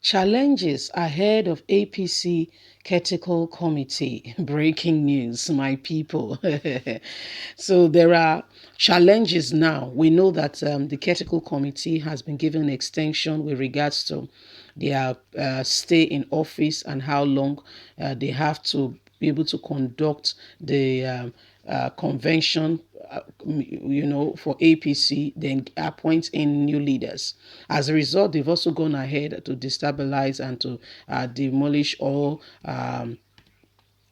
Challenges ahead of APC Caretaker Committee. Breaking news, my people. So there are challenges now. We know that the Caretaker Committee has been given an extension with regards to their stay in office and how long they have to be able to conduct the convention, for APC, then appoint in new leaders. As a result, they've also gone ahead to destabilize and to demolish all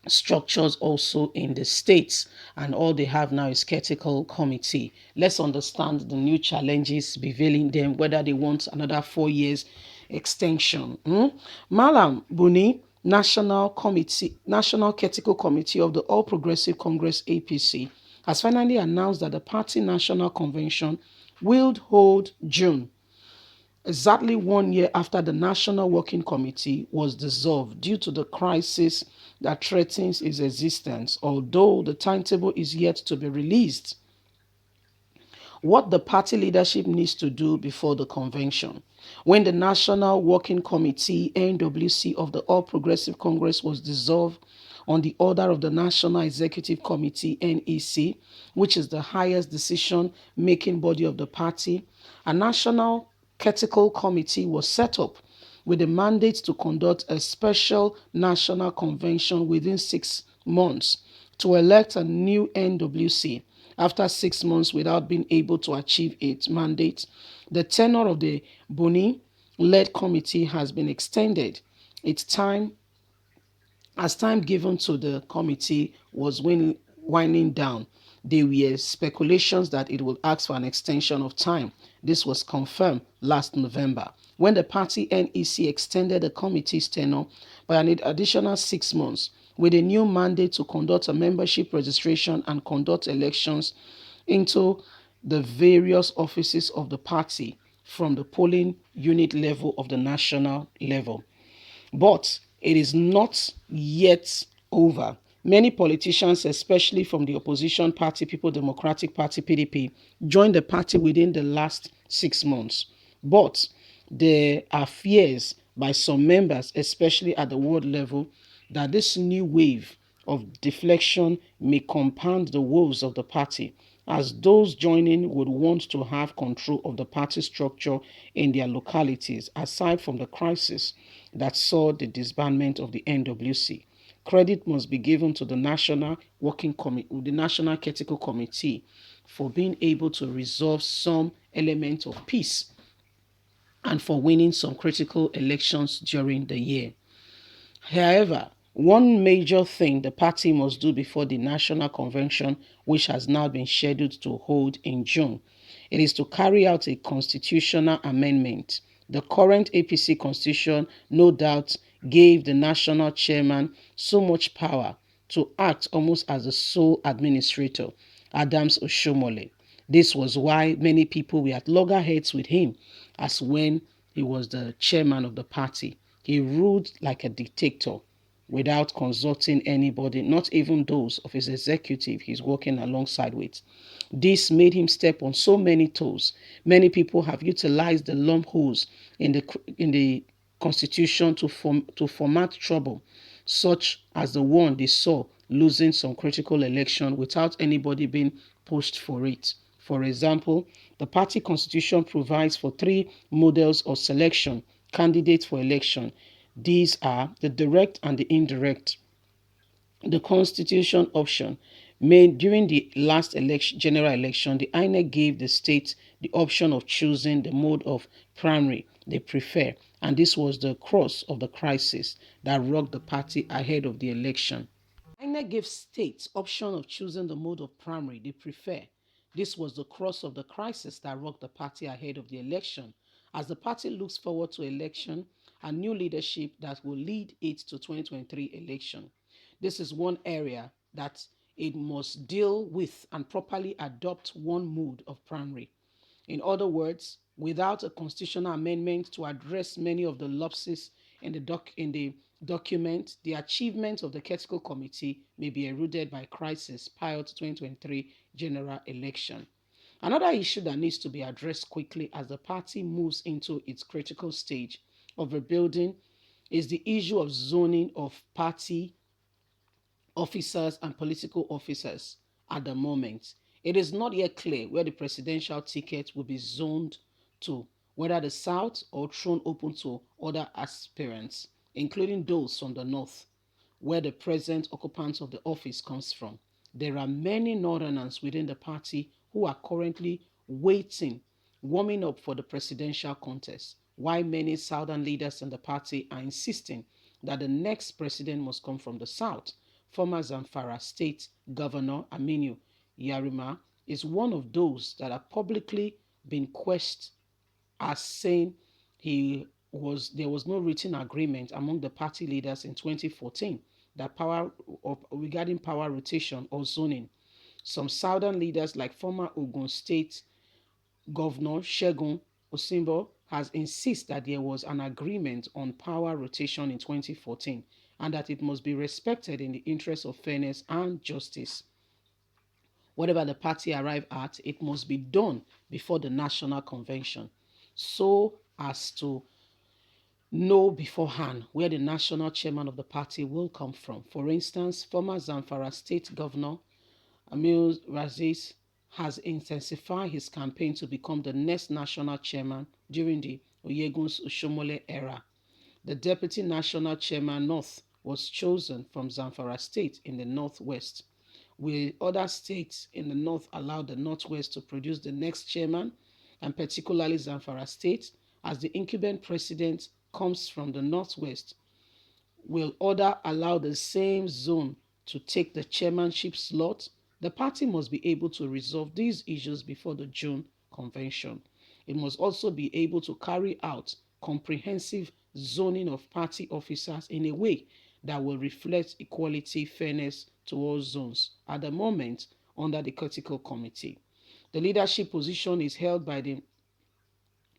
structures also in the states, and all they have now is Caretaker Committee. Let's understand the new challenges prevailing them, whether they want another 4 years extension. Malam Buni, National Caretaker Committee of the All Progressive Congress APC, has finally announced that the party national convention will hold June, exactly 1 year after the National Working Committee was dissolved due to the crisis that threatens its existence, although the timetable is yet to be released. What the party leadership needs to do before the convention. When the National Working Committee, NWC, of the All Progressive Congress was dissolved on the order of the National Executive Committee, NEC, which is the highest decision-making body of the party, a National Caretaker Committee was set up with a mandate to conduct a special national convention within 6 months to elect a new NWC. After 6 months without being able to achieve its mandate, the tenure of the Boni-led committee has been extended. Its time As time given to the committee was winding down, there were speculations that it would ask for an extension of time. This was confirmed last November when the party NEC extended the committee's tenure by an additional 6 months with a new mandate to conduct a membership registration and conduct elections into the various offices of the party from the polling unit level of the national level. But it is not yet over. Many politicians, especially from the opposition party, People Democratic Party, PDP, joined the party within the last 6 months. But there are fears by some members, especially at the world level, that this new wave of deflection may compound the woes of the party, as those joining would want to have control of the party structure in their localities, aside from the crisis that saw the disbandment of the NWC. Credit must be given to the the National Caretaker Committee for being able to resolve some element of peace and for winning some critical elections during the year. However, one major thing the party must do before the national convention, which has now been scheduled to hold in June, it is to carry out a constitutional amendment. The current APC constitution, no doubt, gave the national chairman so much power to act almost as the sole administrator, Adams Oshiomhole. This was why many people were at loggerheads with him, as when he was the chairman of the party. He ruled like a dictator without consulting anybody, not even those of his executive he's working alongside with. This made him step on so many toes. Many people have utilized the loopholes in the constitution to format trouble, such as the one they saw losing some critical election without anybody being pushed for it. For example, the party constitution provides for three models of selection candidates for election. These are the direct and the indirect. The constitution option made during the last general election, the INEC gave the state the option of choosing the mode of primary they prefer, and this was the crux of the crisis that rocked the party ahead of the election. INEC gave states option of choosing the mode of primary they prefer. This was the crux of the crisis that rocked the party ahead of the election. As the party looks forward to election and new leadership that will lead it to 2023 election. This is one area that it must deal with and properly adopt one mode of primary. In other words, without a constitutional amendment to address many of the lapses in the document, the achievements of the Caretaker Committee may be eroded by crisis prior to 2023 general election. Another issue that needs to be addressed quickly as the party moves into its critical stage of rebuilding is the issue of zoning of party officers and political officers at the moment. It is not yet clear where the presidential ticket will be zoned to, whether the South or thrown open to other aspirants, including those from the North, where the present occupant of the office comes from. There are many Northerners within the party who are currently waiting, warming up for the presidential contest, while many Southern leaders in the party are insisting that the next president must come from the South. Former Zamfara State Governor Aminu Yarima is one of those that have publicly been questioned as saying there was no written agreement among the party leaders in 2014 that regarding power rotation or zoning. Some southern leaders like former Ogun State Governor Segun Osinbo has insisted that there was an agreement on power rotation in 2014 and that it must be respected in the interest of fairness and justice. Whatever the party arrive at, it must be done before the national convention so as to know beforehand where the national chairman of the party will come from. For instance, former Zamfara State Governor Amil Raziz has intensified his campaign to become the next national chairman during the Oyegun's Oshiomhole era. The deputy national chairman North was chosen from Zamfara State in the Northwest. Will other states in the North allow the Northwest to produce the next chairman, and particularly Zamfara State, as the incumbent president comes from the Northwest? Will other allow the same zone to take the chairmanship slot? The party must be able to resolve these issues before the June convention. It must also be able to carry out comprehensive zoning of party officers in a way that will reflect equality, fairness to all zones. At the moment, under the Caretaker Committee, the leadership position is held by the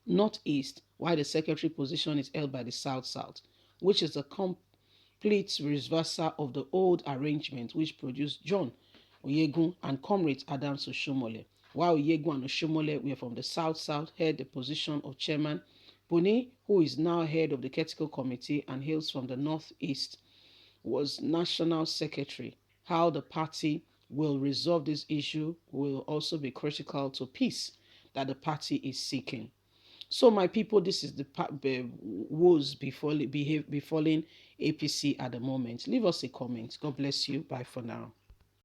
Northeast, while the secretary position is held by the South-South, which is a complete reversal of the old arrangement which produced John Oyegun and Comrade Adams Oshiomhole. While Oyegun and Oshiomhole were from the South-South, held the position of chairman. Buni, who is now head of the Caretaker Committee and hails from the Northeast, was national secretary. How the party will resolve this issue will also be critical to peace that the party is seeking. So, my people, this is the woes befalling APC at the moment. Leave us a comment. God bless you. Bye for now.